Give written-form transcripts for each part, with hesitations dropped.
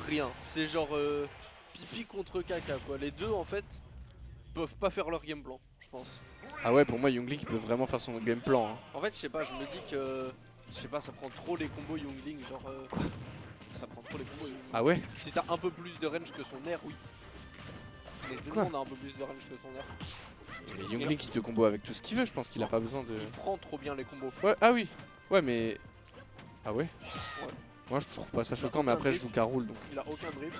rien. C'est genre pipi contre caca quoi. Les deux en fait peuvent pas faire leur game plan, je pense. Ah ouais, pour moi, Youngling, il peut vraiment faire son game plan. Hein. En fait, je sais pas, je me dis que. Je sais pas, ça prend trop les combos Youngling, genre. Quoi? Ça prend trop les combos Youngling. Ah ouais? Si t'as un peu plus de range que son air, oui. Mais tout le monde a un peu plus de range que son air. Mais Youngling, il te combo avec tout ce qu'il veut, je pense qu'il a pas besoin de. Il prend trop bien les combos. Ouais, ah oui. Ouais, mais. Ah ouais? Ouais. Moi, je trouve pas ça choquant, mais après, je joue Carole donc. Il a aucun drift,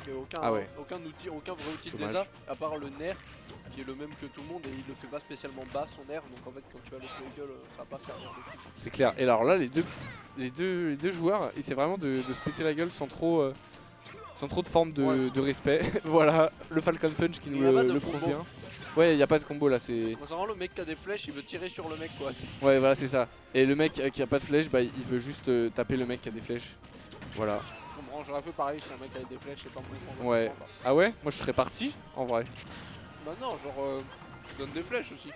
et aucun, Ah ouais. aucun outil, aucun vrai outil de Dommage. désert, à part le nerf qui est le même que tout le monde et il le fait pas spécialement bas son nerf, donc en fait quand tu vas le play gueule ça va pas servir de fou. C'est clair. Et alors là, les deux joueurs, essaient vraiment de se péter la gueule sans trop de forme de respect. Voilà, le Falcon Punch qui nous le prouve bien. Ouais, y a pas de combo là, c'est. C'est vraiment le mec qui a des flèches, il veut tirer sur le mec quoi. Ouais, voilà, c'est ça. Et le mec qui a pas de flèche, bah il veut juste taper le mec qui a des flèches. Voilà. Je comprends, j'aurais fait pareil si un mec avait des flèches et pas mon Ouais. Ah ouais? Moi je serais parti en vrai. Bah non, genre donne des flèches aussi.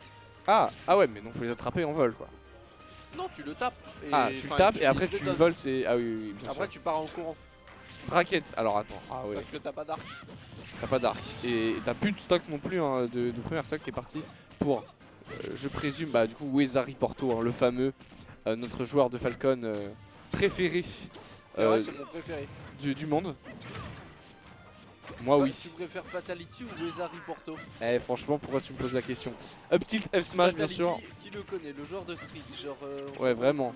Ah ouais, mais donc faut les attraper en vol quoi. Non, tu le tapes. Et, Ah, tu le tapes et après tu donnes. voles, c'est. Ah oui, bien Après sûr. tu pars en courant. Raquette, alors attends. Ah ouais. Parce que t'as pas d'arc. T'as pas d'arc. Et t'as plus de stock non plus, hein, de première stock qui est parti pour, je présume, bah du coup Wezari Porto, hein, le fameux, notre joueur de Falcon préféré Ouais, c'est mon préféré. du monde. Moi oui. Tu préfères Fatality ou Wezari Porto? Eh franchement, pourquoi tu me poses la question? Up tilt F smash bien sûr. Qui le connaît? Le joueur de Street, genre. Ouais vraiment.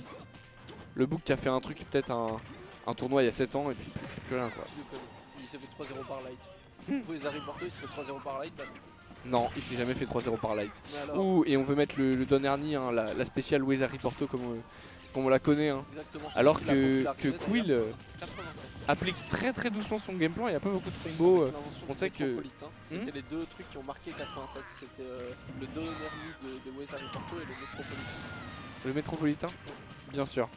Le book qui a fait un truc, peut-être un tournoi il y a 7 ans et puis plus rien quoi. Qui le connaît? Il s'est fait 3-0 par light. Wezari Porto il s'est fait 3-0 par light, bah non. Non, il s'est jamais fait 3-0 par light. Alors, Ouh, et on veut mettre le Don Ernie, hein, la spéciale Wezari Porto comme on la connaît. Hein. exactement. Alors Il a popularisé, que Quill d'ailleurs, 87. applique très doucement son game plan, il n'y a pas beaucoup de combos. L'invention On du sait que- Métropolitain, c'était les deux trucs qui ont marqué 87. C'était le Don Ernie de Wezari Porto et le Métropolitain. Le métropolitain, bien sûr.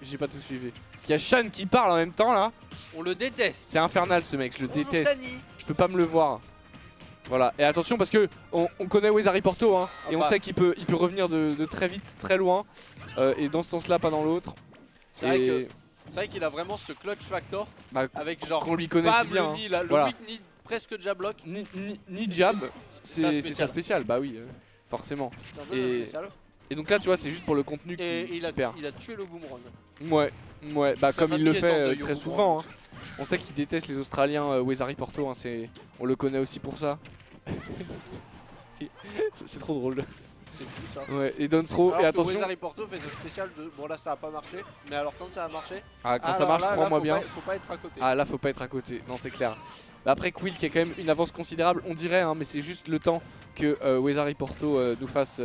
J'ai pas tout suivi. Parce qu'il y a Shan qui parle en même temps là. On le déteste. C'est infernal ce mec, je le Bonjour déteste. Sani. Je peux pas me le voir. Voilà, et attention parce que on connaît Wezari Porto hein, Ah et on bah. sait qu'il peut revenir de très vite, très loin. Et dans ce sens-là, pas dans l'autre. C'est vrai qu'il a vraiment ce clutch factor Bah, avec genre qu'on lui connaît si bam, bien. le Hein. nid là, le Voilà. weak nid presque jab lock. Ni jab, c'est spécial. sa spéciale, bah oui, forcément. C'est un peu Et- spécial. Et donc là, tu vois, c'est juste pour le contenu qui Et il a perd. tué le boomerang. Ouais, bah Sa comme il le famille étant de fait Young très Boomerang. souvent. Hein. On sait qu'il déteste les Australiens, Wezari Porto, hein, on le connaît aussi pour ça. Si, c'est trop drôle. C'est fou ça. Ouais, et Donsro, Alors et que attention, Wezari Porto fait ce spécial de. Bon là ça a pas marché, mais alors quand ça a marché. ah, quand ça alors marche, là, prends-moi faut bien. Faut pas être à côté. Ah là, faut pas être à côté, non, c'est clair. Bah, après, Quill qui a quand même une avance considérable, on dirait, hein, mais c'est juste le temps que Wezari Porto nous fasse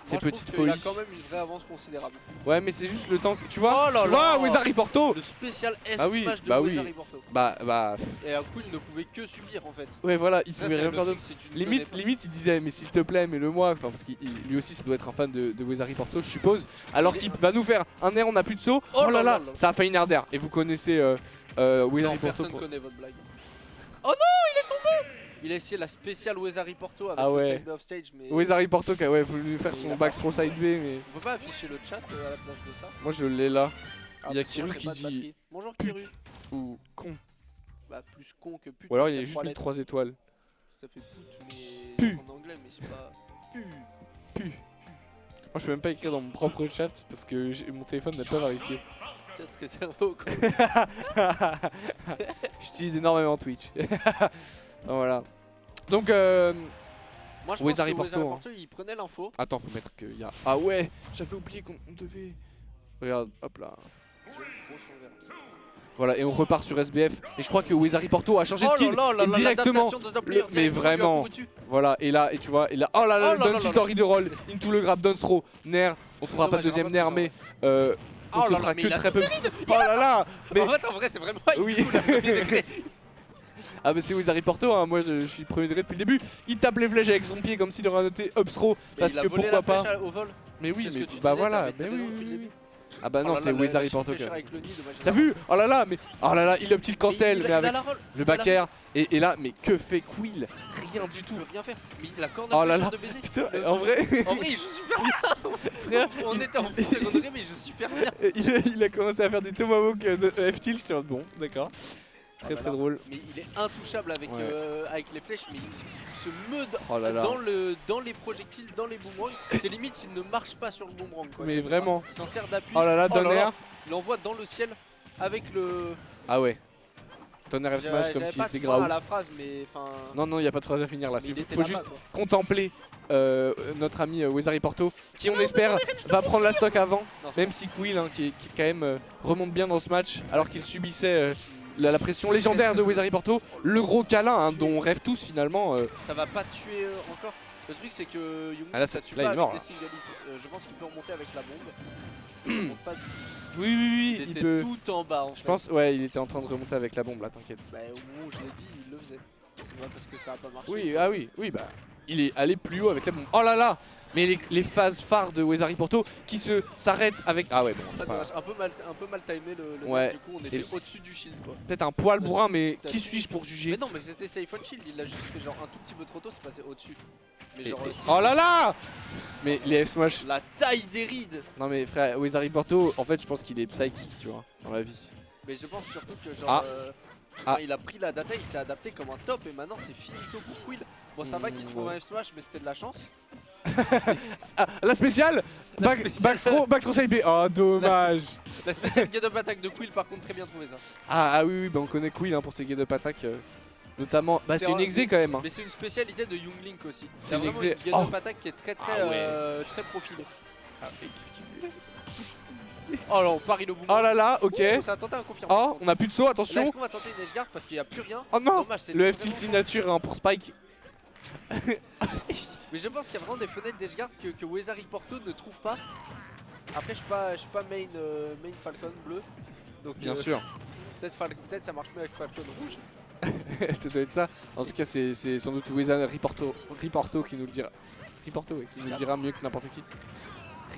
ses Moi, je petites trouve qu'il folies. a quand même une vraie avance considérable. Ouais, mais c'est juste le temps que tu vois. Oh là tu là. vois, Wezari Porto. Le spécial F Bah oui, smash de bah oui. Wezari Porto. Bah, Et Quill ne pouvait que subir en fait. ouais, voilà, il Ça, pouvait c'est rien le faire truc, d'autre. si tu ne connais pas. Limite, il disait, mais s'il te plaît, mets-le moi. Enfin, parce qu'il lui aussi, ça doit être un fan de Wezari Porto, je suppose. Alors qu'il va nous faire un air, on n'a plus de saut. Oh là là, ça a failli une air d'air. Et vous connaissez Wezari Non, Porto. personne connaît votre blague. Oh non, il est tombé. Il a essayé la spéciale Wezari Porto avec Ah ouais. le side off stage, mais Wezari Porto qui a voulu faire Mais il son a back pas. throw side B, mais on peut pas afficher le chat à la place de ça. moi je l'ai là. Ah, Il y a parce que moi, Kiru j'ai pas qui de dit- batterie. Bonjour Kiru. Ou con. Bah plus con que pute. Ou alors parce il y a qu'il juste trois mis lettres. 3 étoiles. Ça fait pute mais Pu. en anglais, mais c'est pas pu. Pu. Moi je peux même pas écrire dans mon propre chat parce que mon téléphone n'a pas vérifié. Chat réservé au con. J'utilise énormément Twitch. Voilà. Donc Moi je pense Wezari que Porto, Wezari hein. Porto il prenait l'info. attends, faut mettre qu'il y a. Ah ouais, j'avais oublié qu'on devait. Regarde, hop là. J'ai trop son verre. Voilà, et on repart sur SBF. Et je crois que Wezari Porto a changé de Oh skill. là là, et directement. l'adaptation de top player, mais directement, vraiment. lui a couru dessus. Voilà, et là, et tu vois, et là. Oh là là, Oh le là là Don là Chitori de roll. Into le grab, Donsro, Nair. On trouvera pas de Dommage, deuxième il y aura Nair, pas mais on Oh se là fera là, mais que il a très peu. Oh là là. Mais En fait, en vrai, c'est vraiment Oui. il fout la première degré. ah, mais c'est Wezari Porto, hein. Moi je suis premier degré depuis le début. Il tape les flèches avec son pied comme s'il aurait noté up throw. Et Parce il a que volé pourquoi la pas. flèche au vol. Mais oui, C'est ce mais que tu bah disais, voilà. t'avais Mais raison oui, depuis le oui, début. oui. Ah bah non, c'est Wezari Porto qui a. Avec le nid, dommage. T'as vu? Oh là là, mais. Oh là là, il a petit cancel, mais il a avec la roll. le Il a back air. Et là, mais que fait Quill? Rien du Tu tout. peux rien faire. Mais la corde Oh là là. de baiser. Putain, Le- en vrai. En vrai, il joue super bien. Frère, On était en second degré, mais il joue super bien. il a commencé à faire des tomahawks de F-tilt. J'étais en mode, bon, d'accord. Très voilà. drôle. Mais il est intouchable avec, Ouais. avec les flèches, mais il se meut Oh là là. dans les projectiles, dans les boomerangs. C'est limite s'il ne marche pas sur le boomerang quoi. Mais quelque vraiment. part. Il s'en sert d'appui. Oh là là, Oh là Donner. là. Il l'envoie dans le ciel avec le... Ah ouais. Donner F smash comme J'avais s'il pas était de fin à Graou. la phrase, mais enfin... Non, non, il n'y a pas de phrase à finir là. mais il Il était faut là-bas, juste quoi. contempler notre ami Wezari Porto, qui on espère va prendre la stock avant. Non, c'est Même si Quill, hein, qui quand même remonte bien dans ce match, alors qu'il subissait la pression légendaire de Wezari Porto, le gros câlin hein, dont on rêve tous finalement. Ça va pas tuer encore. Le truc c'est que Young Ah là, ça tue là, il pas est mort, avec là. des single hits. Je pense qu'il peut remonter avec la bombe. Il remonte pas du tout. Oui, oui, oui, Il il était peut. tout en bas en fait. Je pense, ouais, il était en train de remonter avec la bombe là, t'inquiète. Bah, au moment où je l'ai dit, il le faisait. C'est pas parce que ça a pas marché. Oui, ah oui, oui, bah. Il est allé plus haut avec la bombe. Oh là là. Mais les phases phares de Wezari Porto qui s'arrêtent avec. Ah ouais, bon. En c'est fait, pas- un peu mal timé le Ouais. match, du coup on était au-dessus du shield quoi. Peut-être un poil bourrin, mais T'as qui dit- suis-je pour Mais juger? non mais c'était safe on shield, il l'a juste fait genre un tout petit peu trop tôt, c'est passé au-dessus. Mais genre si- Oh là là. Mais les F-Smash. la taille des rides. Non mais frère, Wezari Porto, en fait je pense qu'il est psychique, tu vois, dans la vie. Mais je pense surtout que genre Ah. enfin, il a pris la data, il s'est adapté comme un top et maintenant c'est finito pour Quill. Bon ça va qu'il trouve ouais. un F-Smash mais c'était de la chance. Ah, la spéciale, La spéciale. Backstrom side B. Oh dommage. La spéciale get up attack de Quill par contre très bien trouvé ça. Ah oui, oui, bah on connaît Quill hein, pour ses get up attack. Notamment, bah C'est c'est une un- exé quand même. Hein. Mais c'est une spécialité de Young Link aussi. C'est C'est une vraiment exé- une get Oh. up attack qui est très Ah ouais. très profilée. Ah, mais qu'est-ce qu'il fait? Oh là on parie le boom. Oh là là, ok. Ça a tenté un confirmation. Oh, on a plus de saut, Là attention. est-ce qu'on va tenter une edge guard parce qu'il n'y a plus rien. Oh non, Dommage, c'est le vraiment F-Tilt fort. signature hein, pour Spike. Mais je pense qu'il y a vraiment des fenêtres d'edge guard que Wezari Porto ne trouve pas. Après je suis pas main, main Falcon bleu. Donc Bien sûr. peut-être ça marche mieux avec Falcon rouge. Ça doit être ça. En tout cas, c'est sans doute Wezari Porto qui nous le dira. Riporto, oui, qui nous le dira mieux que n'importe qui.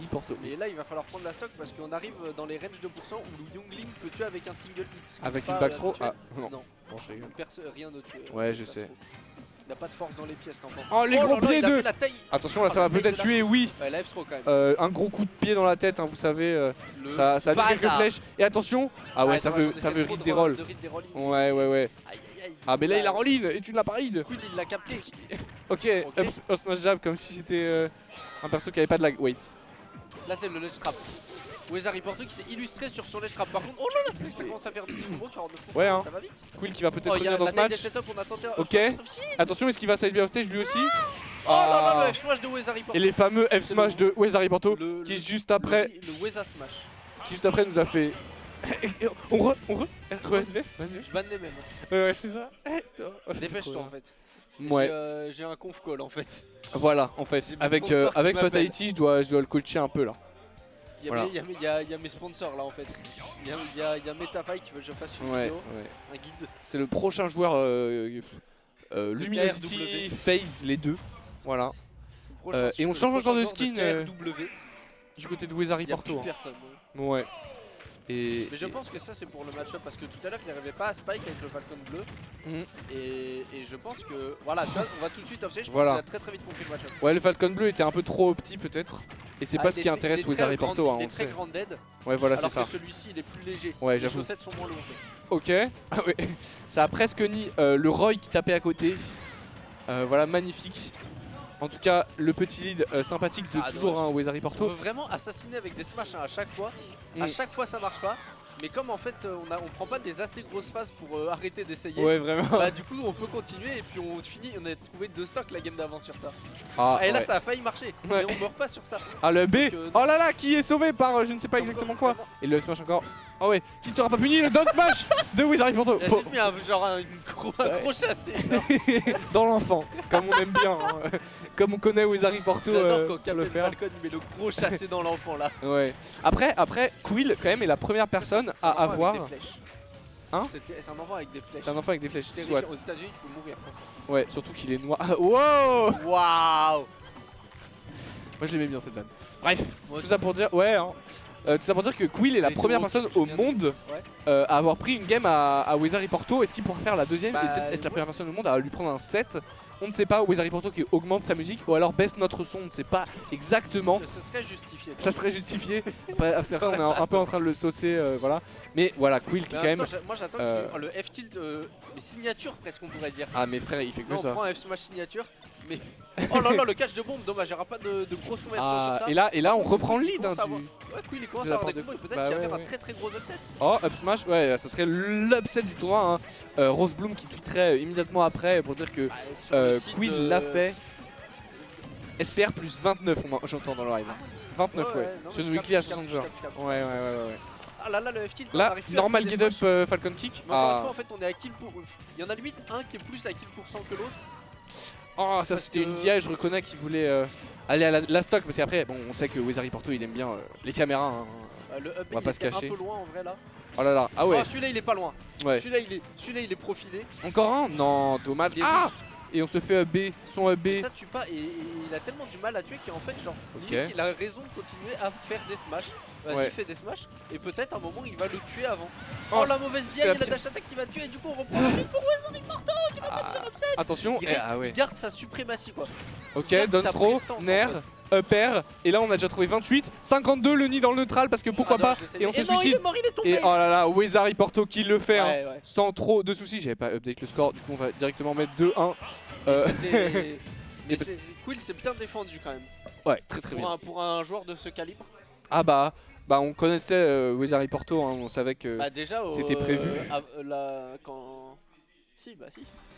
Riporto. Mais là il va falloir prendre la stock parce qu'on arrive dans les ranges de pourcents où Young Link peut tuer avec un single hit. ce qui Avec n'est une pas backthrow. habituel. Ah non. Non, Bon, je rigole. rien ne tue. Ouais, avec je sais. backthrow. Il n'a pas de force dans les pièces l'enfant. Oh, les gros là là, pieds il a de- fait la taille. Attention, là, Oh, ça la va taille peut-être de la- tuer, oui. Ouais, la F-throw quand même. Un gros coup de pied dans la tête, hein, vous savez. Le Ça a mis quelques banard. flèches. Et attention. Ah ouais, ça dommage, veut on essaie trop read de des roll- rolls. de read des rolling. Ouais, ouais, ouais. Aïe, aïe, aïe, Ah, mais là, bah, il a roll in et tu ne l'as pas read. Quill il l'a capté. Ok, Ok. up smash jab comme si c'était un perso qui avait pas de lag. Wait. Là c'est le ledge trap. Wezari Porto qui s'est illustré sur son ledge trap. Par contre, oh là là, ça commence à faire du petit combo 49%. Ouais, hein. Ça va vite. Quill qui va peut-être Oh, il y a revenir dans la ce taille des match. setups, on a tenté un Ok. up of shield. Attention, est-ce qu'il va side B off stage lui aussi? Oh là là, Ah. le F-smash de Wezari Porto. Et les fameux F smash de Wezari Porto Le- qui le- juste après Le Weza smash. nous a fait. on SBF. Je banne les mêmes. Ouais, c'est ça. Dépêche-toi en fait. Ouais, J'ai un conf call en fait. voilà, en fait, J'ai mes avec, sponsors qui avec m'appellent. Fatality, je dois le coacher un peu là. Il y Voilà. a mes sponsors là en fait. Il y a Metafy qui veut que je fasse une Ouais, vidéo, ouais. un guide. C'est le prochain joueur Luminosity, KRW. FaZe, les deux. Voilà, Le prochain et on le change prochain encore de joueur skin, KRW. du côté de Wezari Il y a Porto. plus personne. Hein. Ouais. Et, Mais je pense que ça c'est pour le match-up parce que tout à l'heure il n'arrivait pas à Spike avec le Falcon bleu. Mhm. Et je pense que voilà, tu vois, on va tout de suite off-stage. Je Voilà. pense qu'il a très vite compris le match-up. Ouais, le Falcon bleu était un peu trop petit peut-être. Et c'est Ah, pas il ce est qui très- intéresse il est très Wezari grand- Porto, hein, Il on est très sait. grand dead. Ouais, voilà, c'est Alors ça. que celui-ci il est plus léger. Ouais, Les j'avoue. chaussettes sont moins lourdes. Ok. Ah ouais. Ça a presque ni le Roy qui tapait à côté. Voilà, magnifique. En tout cas, le petit lead sympathique de Ah, toujours dommage. un Wezari On Porto. veut vraiment assassiner avec des smash hein, à chaque fois. À Mm. chaque fois ça marche pas. Mais comme en fait on prend pas des assez grosses phases pour arrêter d'essayer. Ouais, vraiment. Bah du coup on peut continuer et puis on finit, on a trouvé 2 stocks la game d'avant sur ça. Ah, Et là ouais. ça a failli marcher, Ouais. mais on meurt pas sur ça. Ah, le B. Donc, Oh là là, qui est sauvé par je ne sais pas exactement quoi. Vraiment, Et le smash encore. Oh ouais, qui ne sera pas puni, le down smash de Wezari Porto. Il a juste mis un gros chassé. Genre. Dans l'enfant, comme on aime bien. Hein. Comme on connaît Wezari Porto J'adore quand pour le Captain faire. Falcon il met le gros chassé dans l'enfant là. Ouais. Après, Quill quand même est la première personne C'est un à enfant avec avoir. des flèches. Hein C'est un enfant avec des flèches. C'est un enfant avec des flèches, T'es riche, soit. aux États-Unis tu peux mourir pour ça. Ouais, surtout qu'il est noir. Wow. Waouh. Moi j'aimais bien cette vanne. Bref, Moi tout ça pour dire, ouais. Hein. Tout ça pour dire que Quill est la Les première deux personne autres, au je viens de- monde Ouais. à avoir pris une game à Wezari Porto. Est-ce qu'il pourra faire la deuxième Bah, et peut-être être la ouais. première personne au monde à lui prendre un set on ne sait pas. Wizard Porto qui augmente sa musique ou alors baisse notre son, on ne sait pas exactement. Ce serait justifié. Ça serait justifié. C'est vrai, on est un peu en train de le saucer, voilà. Mais voilà, Quill qui Mais quand même. moi j'attends le F-tilt, mais signature presque on pourrait dire. Ah mais frère, il fait que Là, ça. on prend un F-smash signature, mais oh là là, le catch de bombe, dommage, il n'y aura pas de grosse conversion sur ça. Et là on Par contre, reprend le Quill lead. commence à Hein, avoir- Ouais, Quill il commence de à la avoir des part de- combos et peut-être bah qu'il va faire ouais. un très gros upset. Oh, up smash, ouais, ça serait l'upset du tournoi. Hein. Rose Bloom qui tweeterait immédiatement après pour dire que Bah, sur le site Quill de- l'a fait. SPR plus 29, j'entends dans le live. 29, ouais. non, Sur mais une je weekly à capte, 60 je joueurs. capte, je capte. Ouais. Ah là là, le F-tilt, on Là, arrive plus à normal trouver get des up smash. Falcon Kick. Mais encore une fois, en fait, on est à kill pour. Il y en a limite un qui est plus à kill pourcent que l'autre. Oh, ça parce c'était que- une DI, je reconnais qu'il voulait aller à la stock. Parce qu'après, bon, on sait que Wizard Porto il aime bien les caméras. Hein. Le up On va il pas se était cacher. un peu loin en vrai là. Oh là là, ah ouais. Ah, celui-là il est pas loin. Ouais. Celui-là il est profilé. Encore un? Non, dommage. Il est Ah! rustre. Et on se fait B, son B. Et ça tue pas, et il a tellement du mal à tuer qu'en fait, genre, Ok. limite, il a raison de continuer à faire des smash. Vas-y, Ouais. fais des smash, et peut-être à un moment il va le tuer avant. Oh, Oh, la mauvaise DI, c'était il la a pire. dash attack qui va tuer, et du coup on reprend le lead pour Wizard Porto qui va pas se faire upset. Attention, Il, reste- ah ouais. il garde sa suprématie quoi. Ok, garde down sa throw, prestance, en Nair, fait. upper. Et là on a déjà trouvé 28, 52 le nid dans le neutral parce que pourquoi Ah non, pas. je l'ai Et on salué. se non, il suicide. est mort, il est tombé. Et oh là là, Wizard Porto qui le fait hein, Ouais. sans trop de soucis. J'avais pas update le score, du coup on va directement mettre 2-1. Mais Euh, c'était- mais parce- Quill c'est bien défendu quand même. Ouais, très très bien. Pour un joueur de ce calibre. Ah bah on connaissait Wizard Porto, hein, on savait que Bah déjà, c'était prévu. quand. Si, bah si.